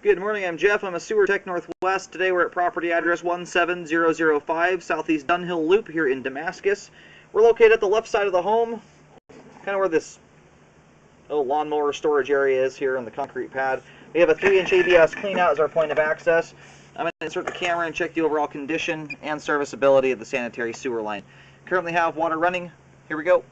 Good morning, I'm Jeff. I'm a Sewer Tech Northwest. Today we're at property address 17005 Southeast Dunhill Loop here in Damascus. We're located at the left side of the home, kind of where this lawnmower storage area is here on the concrete pad. We have a 3-inch ABS cleanout as our point of access. I'm going to insert the camera and check the overall condition and serviceability of the sanitary sewer line. Currently have water running. Here we go.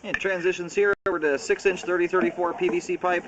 And transitions here over to 6-inch 3034 PVC pipe.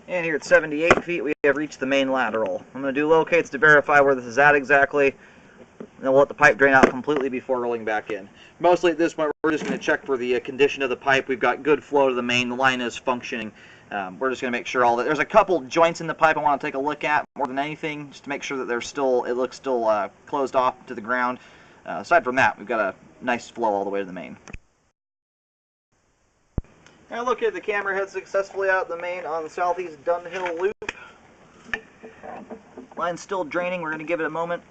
And here at 78 feet, we have reached the main lateral. I'm going to do locates to verify where this is at exactly, and then we'll let the pipe drain out completely before rolling back in. Mostly at this point, we're just going to check for the condition of the pipe. We've got good flow to the main. The line is functioning. We're just going to make sure all that. There's a couple joints in the pipe I want to take a look at more than anything, just to make sure that it looks still closed off to the ground. Aside from that, we've got a nice flow all the way to the main. I located the camera head successfully out the main on the southeast Dunhill loop. Line's still draining. We're going to give it a moment.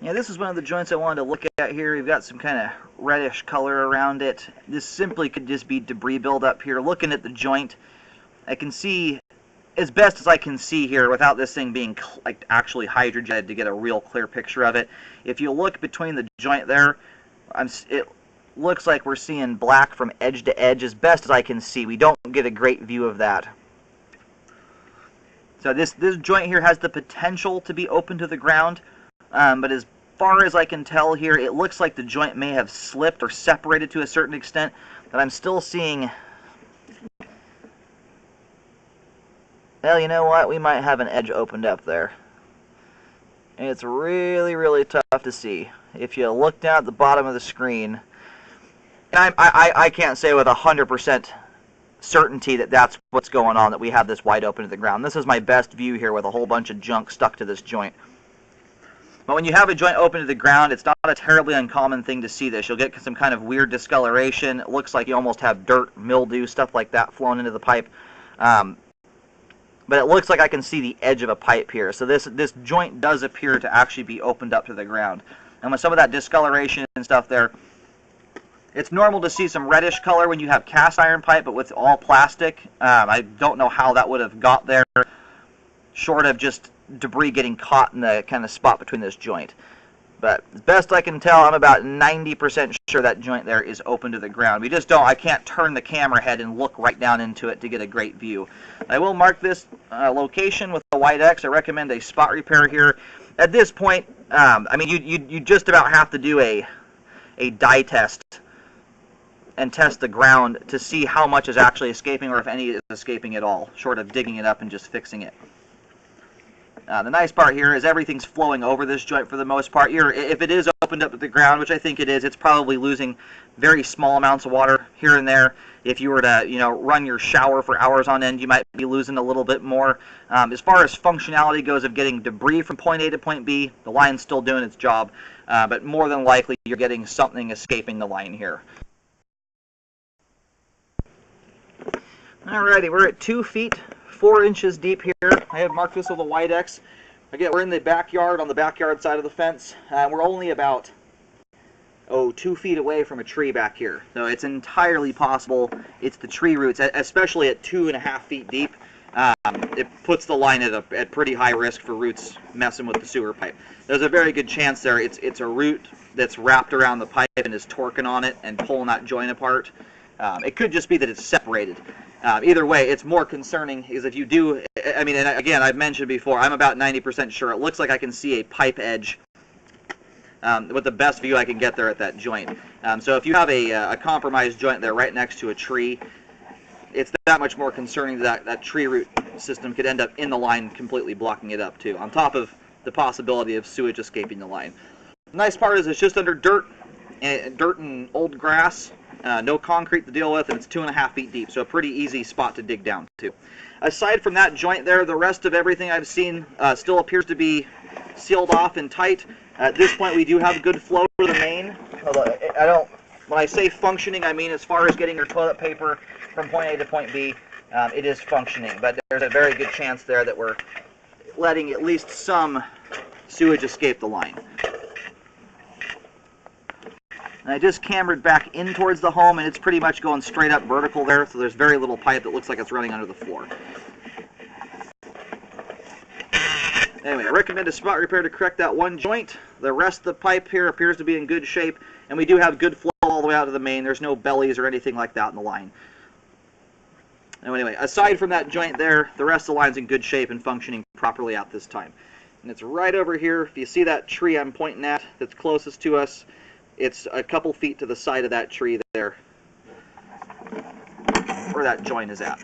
Yeah, this is one of the joints I wanted to look at here. We've got some kind of reddish color around it. This simply could just be debris buildup here. Looking at the joint, I can see, as best as I can see here, without this thing being like actually hydrojetted to get a real clear picture of it. If you look between the joint there, it looks like we're seeing black from edge to edge, as best as I can see. We don't get a great view of that. So this joint here has the potential to be open to the ground, but as far as I can tell here, it looks like the joint may have slipped or separated to a certain extent, but I'm still seeing... Well, you know what? We might have an edge opened up there. And it's really, really tough to see. If you look down at the bottom of the screen, and I can't say with 100% certainty that that's what's going on, that we have this wide open to the ground. This is my best view here with a whole bunch of junk stuck to this joint. But when you have a joint open to the ground, it's not a terribly uncommon thing to see this. You'll get some kind of weird discoloration. It looks like you almost have dirt, mildew, stuff like that flown into the pipe. But it looks like I can see the edge of a pipe here. So this joint does appear to actually be opened up to the ground. And with some of that discoloration and stuff there, it's normal to see some reddish color when you have cast iron pipe, but with all plastic, I don't know how that would have got there, short of just debris getting caught in the kind of spot between this joint. But as best I can tell, I'm about 90% sure that joint there is open to the ground. We just don't, I can't turn the camera head and look right down into it to get a great view. I will mark this location with a white X. I recommend a spot repair here. At this point, I mean, you just about have to do a dye test and test the ground to see how much is actually escaping, or if any is escaping at all, short of digging it up and just fixing it. The nice part here is everything's flowing over this joint for the most part. If it is opened up to the ground, which I think it is, it's probably losing very small amounts of water here and there. If you were to, run your shower for hours on end, you might be losing a little bit more. As far as functionality goes of getting debris from point A to point B, the line's still doing its job, but more than likely you're getting something escaping the line here. Alrighty, we're at 2 feet 4 inches deep here. I have marked this with a white X. Again, we're in the backyard, on the backyard side of the fence. We're only about 2 feet away from a tree back here. So it's entirely possible it's the tree roots, especially at 2.5 feet deep. It puts the line at pretty high risk for roots messing with the sewer pipe. There's a very good chance there it's a root that's wrapped around the pipe and is torquing on it and pulling that joint apart. It could just be that it's separated. Either way, it's more concerning is if you do, I mean, and again, I've mentioned before, I'm about 90% sure. It looks like I can see a pipe edge with the best view I can get there at that joint. So if you have a compromised joint there right next to a tree, it's that much more concerning that that tree root system could end up in the line completely blocking it up too, on top of the possibility of sewage escaping the line. The nice part is it's just under dirt and old grass. No concrete to deal with, and it's 2.5 feet deep, so a pretty easy spot to dig down to. Aside from that joint there, the rest of everything I've seen still appears to be sealed off and tight. At this point, we do have good flow for the main. Although when I say functioning, I mean as far as getting your toilet paper from point A to point B, it is functioning. But there's a very good chance there that we're letting at least some sewage escape the line. And I just cambered back in towards the home, and it's pretty much going straight up vertical there, so there's very little pipe that looks like it's running under the floor. Anyway, I recommend a spot repair to correct that one joint. The rest of the pipe here appears to be in good shape, and we do have good flow all the way out to the main. There's no bellies or anything like that in the line. Anyway, aside from that joint there, the rest of the line's in good shape and functioning properly at this time. And it's right over here. If you see that tree I'm pointing at that's closest to us, it's a couple feet to the side of that tree there, where that joint is at.